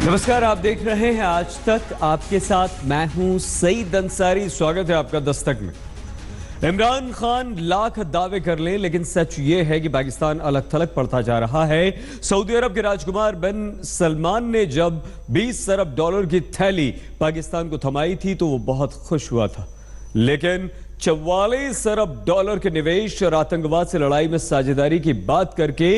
नमस्कार, आप देख रहे हैं आज तक। आपके साथ मैं हूं सईद अंसारी। स्वागत है आपका दस्तक में। इमरान खान लाख दावे कर लें, लेकिन सच ये है कि पाकिस्तान अलग थलग पड़ता जा रहा है। सऊदी अरब के राजकुमार बिन सलमान ने जब 20 अरब डॉलर की थैली पाकिस्तान को थमाई थी तो वो बहुत खुश हुआ था, लेकिन 44 अरब डॉलर के निवेश और आतंकवाद से लड़ाई में साझेदारी की बात करके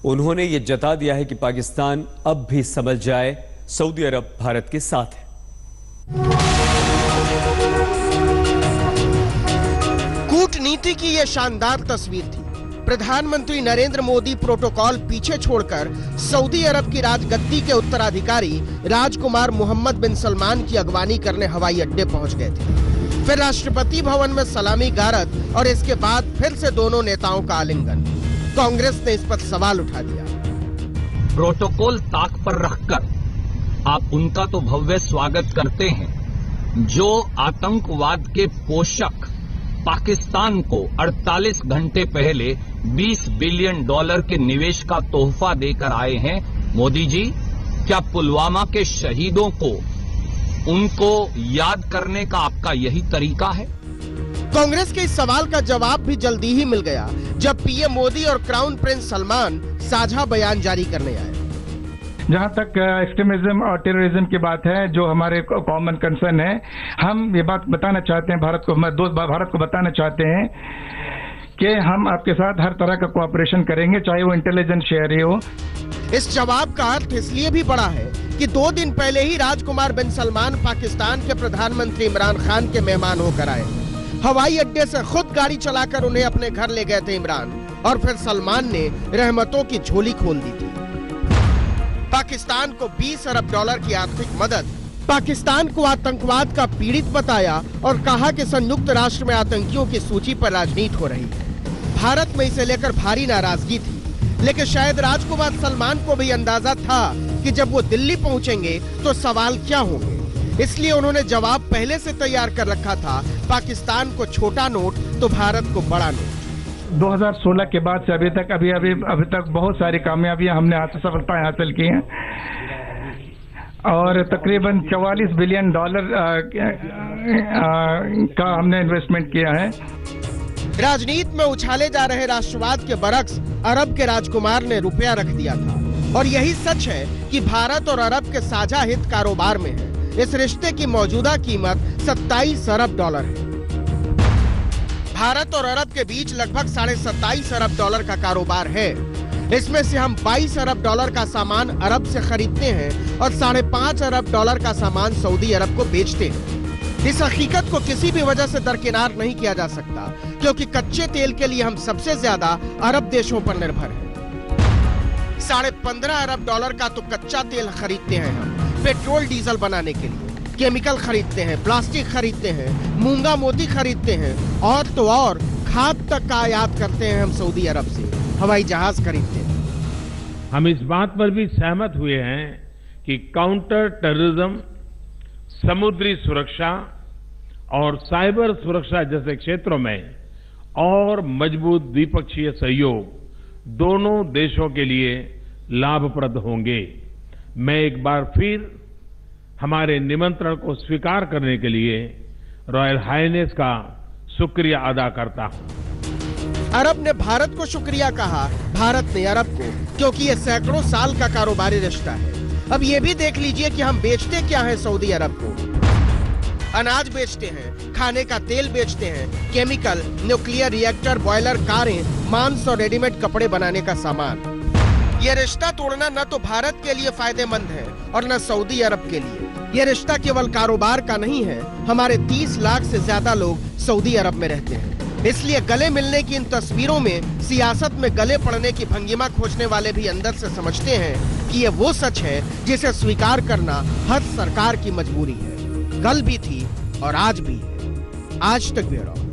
उन्होंने यह जता दिया है कि पाकिस्तान अब भी समझ जाए, सऊदी अरब भारत के साथ है। कूटनीति की यह शानदार तस्वीर थी। प्रधानमंत्री नरेंद्र मोदी प्रोटोकॉल पीछे छोड़कर सऊदी अरब की राजगद्दी के उत्तराधिकारी राजकुमार मोहम्मद बिन सलमान की अगवानी करने हवाई अड्डे पहुंच गए थे। फिर राष्ट्रपति भवन में सलामी गारद और इसके बाद फिर से दोनों नेताओं का आलिंगन। कांग्रेस ने इस पर सवाल उठा दिया। प्रोटोकॉल ताक पर रखकर आप उनका तो भव्य स्वागत करते हैं जो आतंकवाद के पोषक पाकिस्तान को 48 घंटे पहले 20 बिलियन डॉलर के निवेश का तोहफा देकर आए हैं। मोदी जी, क्या पुलवामा के शहीदों को उनको याद करने का आपका यही तरीका है? कांग्रेस के इस सवाल का जवाब भी जल्दी ही मिल गया जब पीएम मोदी और क्राउन प्रिंस सलमान साझा बयान जारी करने आए। जहां तक एक्सट्रीमिज्म और टेररिज्म की बात है, जो हमारे कॉमन कंसर्न है, हम ये बात बताना चाहते हैं भारत को बताना चाहते हैं कि हम आपके साथ हर तरह का कोऑपरेशन करेंगे, चाहे वो इंटेलिजेंस शेयर ही हो। इस जवाब का अर्थ इसलिए भी बड़ा है कि 2 दिन पहले ही राजकुमार बिन सलमान पाकिस्तान के प्रधानमंत्री इमरान खान के मेहमान होकर आए। हवाई अड्डे से खुद गाड़ी चलाकर उन्हें अपने घर ले गए थे इमरान, और फिर सलमान ने रहमतों की झोली खोल दी थी। पाकिस्तान को 20 अरब डॉलर की आर्थिक मदद, पाकिस्तान को आतंकवाद का पीड़ित बताया और कहा कि संयुक्त राष्ट्र में आतंकियों की सूची पर राजनीति हो रही है। भारत में इसे लेकर भारी नाराजगी थी, लेकिन शायद राजकुमार सलमान को भी अंदाजा था कि जब वो दिल्ली पहुंचेंगे तो सवाल क्या होंगे। इसलिए उन्होंने जवाब पहले से तैयार कर रखा था। पाकिस्तान को छोटा नोट तो भारत को बड़ा नोट। 2016 के बाद से अभी तक बहुत सारी कामयाबियां हमने सफलताएं हासिल की हैं और तकरीबन 44 बिलियन डॉलर का हमने इन्वेस्टमेंट किया है। राजनीति में उछाले जा रहे राष्ट्रवाद के बरक्स अरब के राजकुमार ने रुपया रख दिया था, और यही सच है कि भारत और अरब के साझा हित कारोबार में है। इस रिश्ते की मौजूदा कीमत 27 अरब डॉलर है। भारत और अरब के बीच लगभग 27.5 अरब डॉलर का कारोबार है। इसमें से हम 22 अरब डॉलर का सामान अरब से खरीदते हैं और 5.5 अरब डॉलर का सामान सऊदी अरब को बेचते हैं। इस हकीकत को किसी भी वजह से दरकिनार नहीं किया जा सकता, क्योंकि कच्चे तेल के लिए हम सबसे ज्यादा अरब देशों पर निर्भर हैं। 15.5 अरब डॉलर का तो कच्चा तेल खरीदते हैं हम पेट्रोल डीजल बनाने के लिए, केमिकल खरीदते हैं, प्लास्टिक खरीदते हैं, मूंगा मोती खरीदते हैं, और तो और खाद तक का आयात करते हैं हम सऊदी अरब से, हवाई जहाज खरीदते हैं। हम इस बात पर भी सहमत हुए हैं कि काउंटर टेररिज्म, समुद्री सुरक्षा और साइबर सुरक्षा जैसे क्षेत्रों में और मजबूत द्विपक्षीय सहयोग दोनों देशों के लिए लाभप्रद होंगे। मैं एक बार फिर हमारे निमंत्रण को स्वीकार करने के लिए रॉयल हाइनेस का शुक्रिया अदा करता हूं। अरब ने भारत को शुक्रिया कहा, भारत ने अरब को, क्योंकि ये सैकड़ों साल का कारोबारी रिश्ता है। अब ये भी देख लीजिए कि हम बेचते क्या है सऊदी अरब को। अनाज बेचते हैं, खाने का तेल बेचते हैं, केमिकल, न्यूक्लियर रिएक्टर, बॉयलर, कारें, मांस और रेडीमेड कपड़े बनाने का सामान। यह रिश्ता तोड़ना न तो भारत के लिए फायदेमंद है और न सऊदी अरब के लिए। यह रिश्ता केवल कारोबार का नहीं है। हमारे 30 लाख से ज्यादा लोग सऊदी अरब में रहते हैं। इसलिए गले मिलने की इन तस्वीरों में सियासत में गले पड़ने की भंगिमा खोजने वाले भी अंदर से समझते हैं कि ये वो सच है जिसे स्वीकार करना हर सरकार की मजबूरी है। कल भी थी और आज भी है। आज तक ब्यूरो।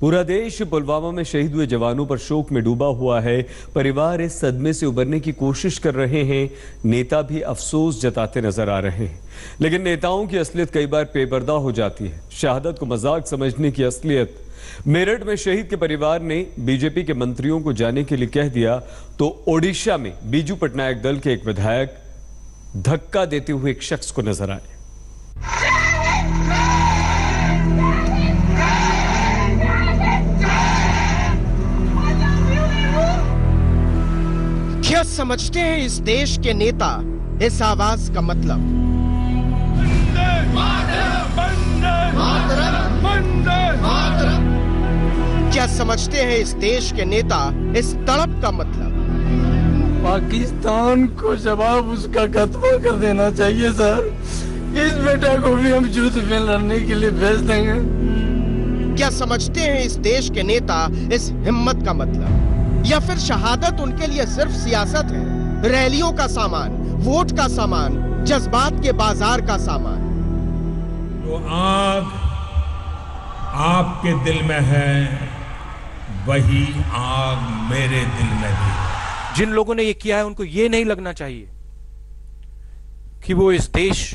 पूरा देश पुलवामा में शहीद हुए जवानों पर शोक में डूबा हुआ है। परिवार इस सदमे से उबरने की कोशिश कर रहे हैं। नेता भी अफसोस जताते नजर आ रहे हैं, लेकिन नेताओं की असलियत कई बार बेपर्दा हो जाती है। शहादत को मजाक समझने की असलियत। मेरठ में शहीद के परिवार ने बीजेपी के मंत्रियों को जाने के लिए कह दिया, तो ओडिशा में बीजू पटनायक दल के एक विधायक धक्का देते हुए एक शख्स को नजर आए। क्या समझते हैं इस देश के नेता इस आवाज का मतलब? क्या समझते हैं इस देश के नेता इस तड़प का मतलब? पाकिस्तान को जवाब उसका खत्म कर देना चाहिए सर। इस बेटा को भी हम युद्ध में लड़ने के लिए भेज देंगे। क्या समझते हैं इस देश के नेता इस हिम्मत का मतलब? या फिर शहादत उनके लिए सिर्फ सियासत है, रैलियों का सामान, वोट का सामान, जज्बात के बाजार का सामान? जो आग आपके दिल में है वही आग मेरे दिल में भी। जिन लोगों ने ये किया है उनको ये नहीं लगना चाहिए कि वो इस देश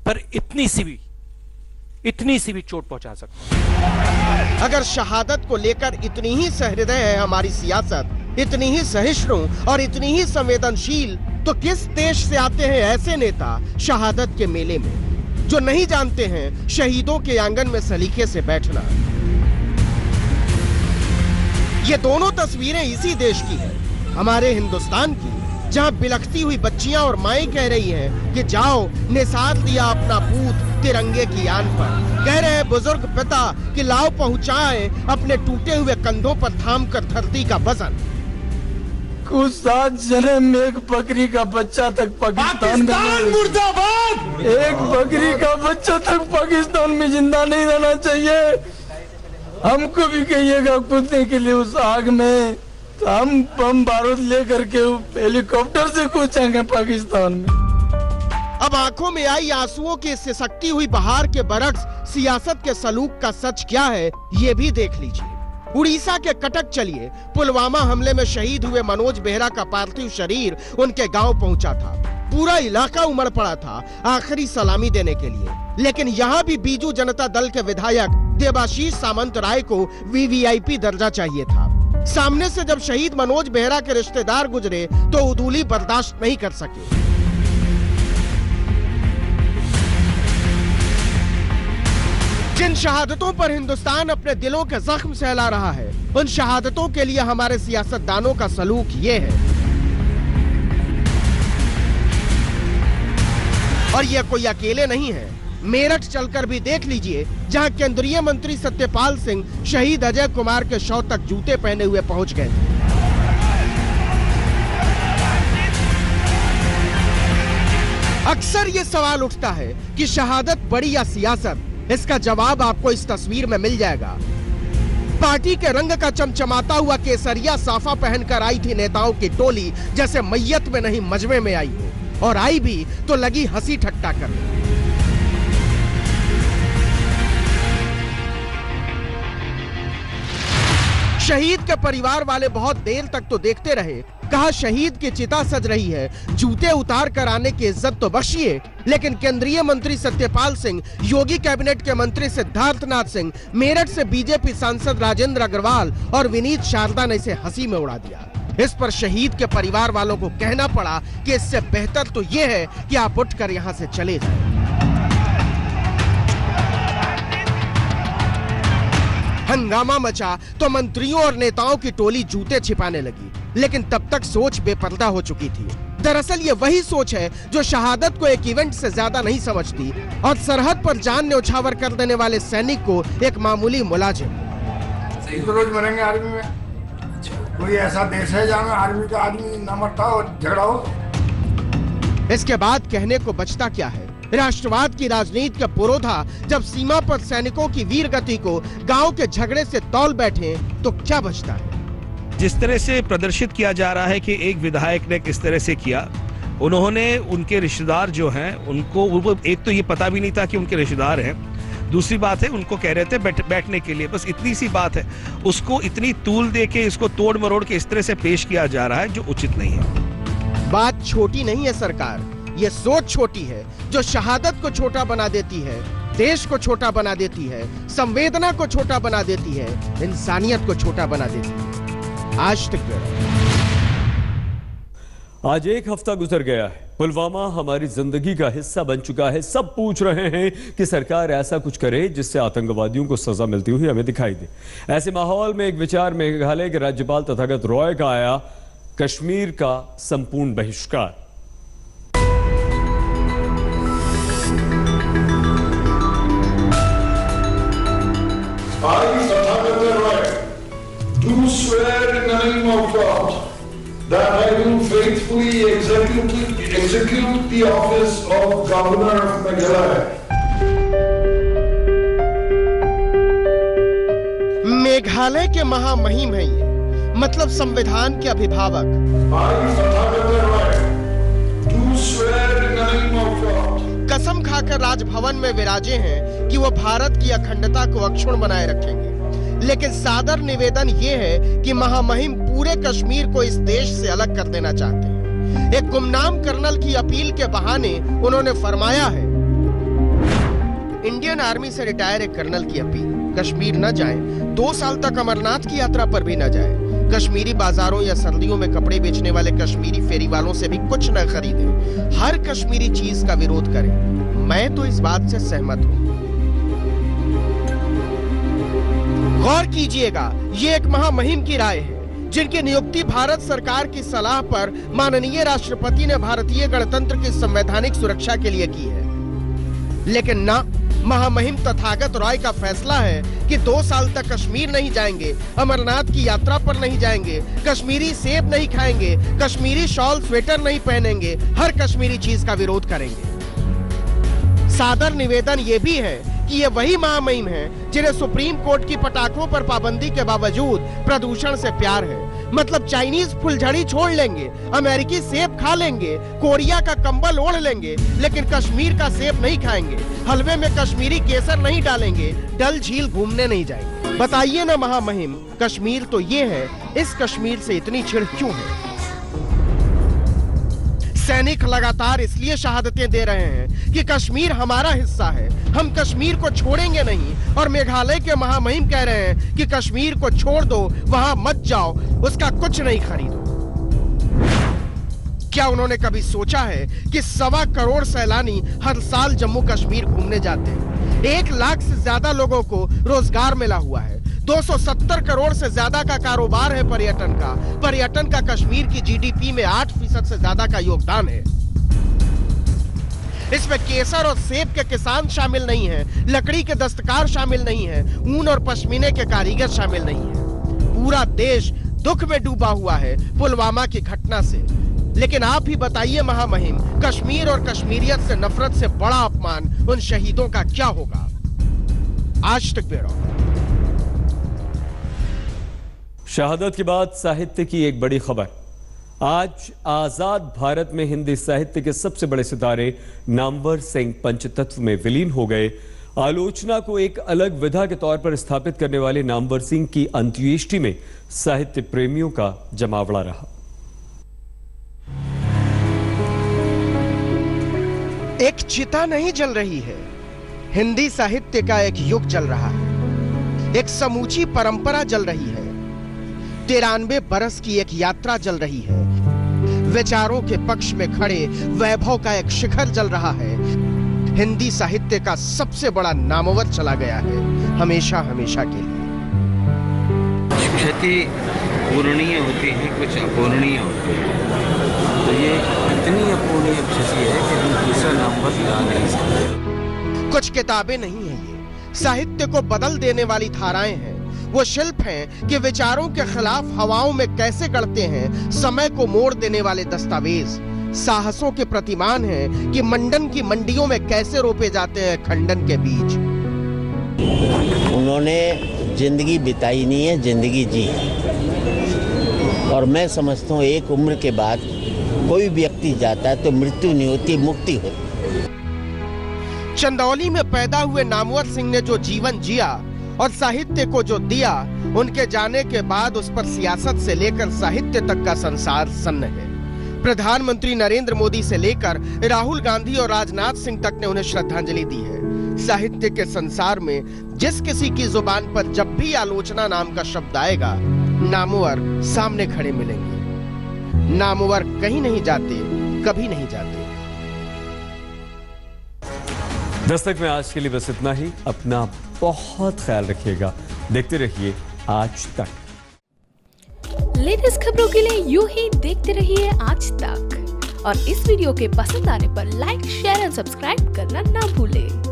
पर इतनी सी भी चोट पहुंचा सकते हैं। अगर शहादत को लेकर इतनी ही सहृदय है हमारी सियासत, इतनी ही सहिष्णु और इतनी ही संवेदनशील, तो किस देश से आते हैं ऐसे नेता शहादत के मेले में, जो नहीं जानते हैं शहीदों के आंगन में सलीके से बैठना? ये दोनों तस्वीरें इसी देश की है, हमारे हिंदुस्तान की, जहां बिलखती हुई बच्चियां और माएं कह रही हैं कि जाओ निसार दिया अपना पूत तिरंगे की आन पर। कह रहे हैं बुजुर्ग पिता कि लाओ पहुंचाए अपने टूटे हुए कंधों पर थाम कर धरती का वजन। कुछ 7 जन्म में एक बकरी का बच्चा तक पाकिस्तान मुर्दाबाद, एक बकरी का बच्चा तक पाकिस्तान में जिंदा नहीं रहना चाहिए। हमको भी कहिएगा कूदने के लिए उस आग में, तो हम बम बारूद लेकर के हेलीकॉप्टर से कूदेंगे पाकिस्तान में। अब आंखों में आई आंसुओं की सिसकती हुई बहार के बरक्स सियासत के सलूक का सच क्या है, ये भी देख लीजिए। उड़ीसा के कटक चलिए, पुलवामा हमले में शहीद हुए मनोज बेहरा का पार्थिव शरीर उनके गांव पहुंचा था। पूरा इलाका उमड़ पड़ा था आखिरी सलामी देने के लिए, लेकिन यहाँ भी बीजू जनता दल के विधायक देबाशीष सामंत राय को वीवीआईपी दर्जा चाहिए था। सामने से जब शहीद मनोज बेहरा के रिश्तेदार गुजरे तो उदूली बर्दाश्त नहीं कर सके। जिन शहादतों पर हिंदुस्तान अपने दिलों के जख्म सहला रहा है, उन शहादतों के लिए हमारे सियासतदानों का सलूक ये है। और ये कोई अकेले नहीं है। मेरठ चलकर भी देख लीजिए, जहां केंद्रीय मंत्री सत्यपाल सिंह शहीद अजय कुमार के शव तक जूते पहने हुए पहुंच गए थे। अक्सर ये सवाल उठता है कि शहादत बड़ी या सियासत। इसका जवाब आपको इस तस्वीर में मिल जाएगा। पार्टी के रंग का चमचमाता हुआ केसरिया साफा पहनकर आई थी नेताओं की टोली, जैसे मैयत में नहीं मजमे में आई हो, और आई भी तो लगी हंसी ठट्टा करने। शहीद के परिवार वाले बहुत देर तक तो देखते रहे। कहा शहीद की चिता सज रही है, जूते उतार कर आने की इज्जत तो बख्शिए। लेकिन केंद्रीय मंत्री सत्यपाल सिंह, योगी कैबिनेट के मंत्री सिद्धार्थनाथ सिंह, मेरठ से बीजेपी सांसद राजेंद्र अग्रवाल और विनीत शारदा ने इसे हंसी में उड़ा दिया। इस पर शहीद के परिवार वालों को कहना पड़ा कि इससे बेहतर तो यह है कि आप उठकर यहां से चले जाएं। हंगामा मचा तो मंत्रियों और नेताओं की टोली जूते छिपाने लगी, लेकिन तब तक सोच बेपर्दा हो चुकी थी। दरअसल ये वही सोच है जो शहादत को एक इवेंट से ज्यादा नहीं समझती और सरहद पर जान न्यौछावर कर देने वाले सैनिक को एक मामूली मुलाजिम। तो रोज मरेंगे आर्मी में, कोई ऐसा देश है जहाँ आर्मी का आदमी न मरता और झगड़ा हो। इसके बाद कहने को बचता क्या है? राष्ट्रवाद की राजनीति के पुरोधा जब सीमा पर सैनिकों की वीर गति को गांव के झगड़े से तौल बैठे तो क्या बचता है? जिस तरह से प्रदर्शित किया जा रहा है कि एक विधायक ने किस तरह से किया, उन्होंने उनके रिश्तेदार जो हैं उनको एक तो ये पता भी नहीं था कि उनके रिश्तेदार हैं, दूसरी बात है उनको कह रहे थे बैठने के लिए, बस इतनी सी बात है। उसको इतनी तूल दे के इसको तोड़ मरोड़ के इस तरह से पेश किया जा रहा है जो उचित नहीं है। बात छोटी नहीं है सरकार, ये सोच छोटी है जो शहादत को छोटा बना देती है, देश को छोटा बना देती है, संवेदना को छोटा बना देती है, इंसानियत को छोटा बना देती है। आज तक आज एक हफ्ता गुजर गया है, पुलवामा हमारी जिंदगी का हिस्सा बन चुका है। सब पूछ रहे हैं कि सरकार ऐसा कुछ करे जिससे आतंकवादियों को सजा मिलती हुई हमें दिखाई दे। ऐसे माहौल में एक विचार मेघालय के राज्यपाल तथागत रॉय का आया, कश्मीर का संपूर्ण बहिष्कार। I, Tathagata Roy, do swear in the name of God that I will faithfully execute the office of Governor of Meghalaya. Meghalaya के महामहिम हैं ये, मतलब संविधान के अभिभावक। I, Tathagata Roy, do swear in the name of God. कसम खाकर राजभवन में विराजे हैं कि वो भारत की अखंडता को अक्षुण्ण बनाए रखेंगे। लेकिन सादर निवेदन ये है कि महामहिम पूरे कश्मीर को इस देश से अलग कर देना चाहते हैं। एक गुमनाम कर्नल की अपील के बहाने उन्होंने फरमाया है, इंडियन आर्मी से रिटायर एक कर्नल की अपील, कश्मीर न जाएं, 2 साल तक अमरनाथ की यात्रा पर भी न जाएं, कश्मीरी बाजारों या सर्दियों में कपड़े बेचने वाले कश्मीरी फेरी वालों से भी कुछ न खरीदें, हर कश्मीरी चीज का विरोध करें। मैं तो इस बात से सहमत हूं। गौर कीजिएगा, ये एक महामहिम की राय है, जिनकी नियुक्ति भारत सरकार की सलाह पर माननीय राष्ट्रपति ने भारतीय गणतंत्र की संवैधानिक सुरक्षा के लिए की है। लेकिन ना, महामहिम तथागत रॉय का फैसला है कि 2 साल तक कश्मीर नहीं जाएंगे, अमरनाथ की यात्रा पर नहीं जाएंगे, कश्मीरी सेब नहीं खाएंगे, कश्मीरी शॉल स्वेटर नहीं पहनेंगे, हर कश्मीरी चीज का विरोध करेंगे। सादर निवेदन ये भी है कि ये वही महामहिम हैं जिन्हें सुप्रीम कोर्ट की पटाखों पर पाबंदी के बावजूद प्रदूषण से प्यार है। मतलब चाइनीज फुलझड़ी छोड़ लेंगे, अमेरिकी सेब खा लेंगे, कोरिया का कंबल ओढ़ लेंगे, लेकिन कश्मीर का सेब नहीं खाएंगे, हलवे में कश्मीरी केसर नहीं डालेंगे, डल झील घूमने नहीं जाएंगे। बताइए ना महामहिम, कश्मीर तो ये है, इस कश्मीर से इतनी चिढ़ क्यों है? सैनिक लगातार इसलिए शहादतें दे रहे हैं कि कश्मीर हमारा हिस्सा है, हम कश्मीर को छोड़ेंगे नहीं। और मेघालय के महामहिम कह रहे हैं कि कश्मीर को छोड़ दो, वहां मत जाओ, उसका कुछ नहीं खरीदो। क्या उन्होंने कभी सोचा है कि 1.25 करोड़ सैलानी हर साल जम्मू कश्मीर घूमने जाते हैं? 1 लाख से ज्यादा लोगों को रोजगार मिला हुआ है, 270 करोड़ से ज्यादा का कारोबार है पर्यटन का। पर्यटन का कश्मीर की जीडीपी में 8% से ज्यादा का योगदान है। इसमें केसर और सेब के किसान शामिल नहीं हैं, लकड़ी के दस्तकार शामिल नहीं हैं, ऊन और पश्मीने के कारीगर शामिल नहीं हैं। पूरा देश दुख में डूबा हुआ है पुलवामा की घटना से। लेकिन आप ही बताइए महामहिम, कश्मीर और कश्मीरियत से नफरत से बड़ा अपमान उन शहीदों का क्या होगा? आज तक ब्यूरो। शहादत के बाद साहित्य की एक बड़ी खबर। आज आजाद भारत में हिंदी साहित्य के सबसे बड़े सितारे नामवर सिंह पंचतत्व में विलीन हो गए। आलोचना को एक अलग विधा के तौर पर स्थापित करने वाले नामवर सिंह की अंत्येष्टि में साहित्य प्रेमियों का जमावड़ा रहा। एक चिता नहीं जल रही है, हिंदी साहित्य का एक युग जल रहा है, एक समूची परंपरा जल रही है, 93 बरस की एक यात्रा जल रही है, विचारों के पक्ष में खड़े वैभव का एक शिखर जल रहा है। हिंदी साहित्य का सबसे बड़ा नामवर चला गया है, हमेशा हमेशा के लिए। क्षति पूर्णीय होती है, कुछ अपूर्णीय होती है, तो ये इतनी अपूर्णीय क्षति है कि हम दूसरा नामवर ला नहीं सकते। कुछ किताबें नहीं है, ये साहित्य को बदल देने वाली धाराएं हैं। वो शिल्प हैं कि विचारों के खिलाफ हवाओं में कैसे गढ़ते हैं समय को मोड़ देने वाले दस्तावेज। साहसों के प्रतिमान हैं कि मंडन की मंडियों में कैसे रोपे जाते हैं खंडन के बीज। उन्होंने जिंदगी बिताई नहीं है, जिंदगी जी। और मैं समझता हूँ एक उम्र के बाद कोई व्यक्ति जाता है तो मृत्यु नहीं होती, मुक्ति होती। चंदौली में पैदा हुए नामवर सिंह ने जो जीवन जिया और साहित्य को जो दिया, उनके जाने के बाद उस पर सियासत से लेकर साहित्य तक का संसार सन्न है। प्रधानमंत्री नरेंद्र मोदी से लेकर राहुल गांधी और राजनाथ सिंह तक ने उन्हें श्रद्धांजलि दी है। साहित्य के संसार में जिस किसी की जुबान पर जब भी आलोचना नाम का शब्द आएगा, नामवर सामने खड़े मिलेंगे। नामवर कहीं नहीं जाते, कभी नहीं जाते। दस्तक में आज के लिए बस इतना ही। अपना बहुत ख्याल रखिएगा। देखते रहिए आज तक। लेटेस्ट खबरों के लिए यूं ही देखते रहिए आज तक, और इस वीडियो के पसंद आने पर लाइक, शेयर एंड सब्सक्राइब करना ना भूलें।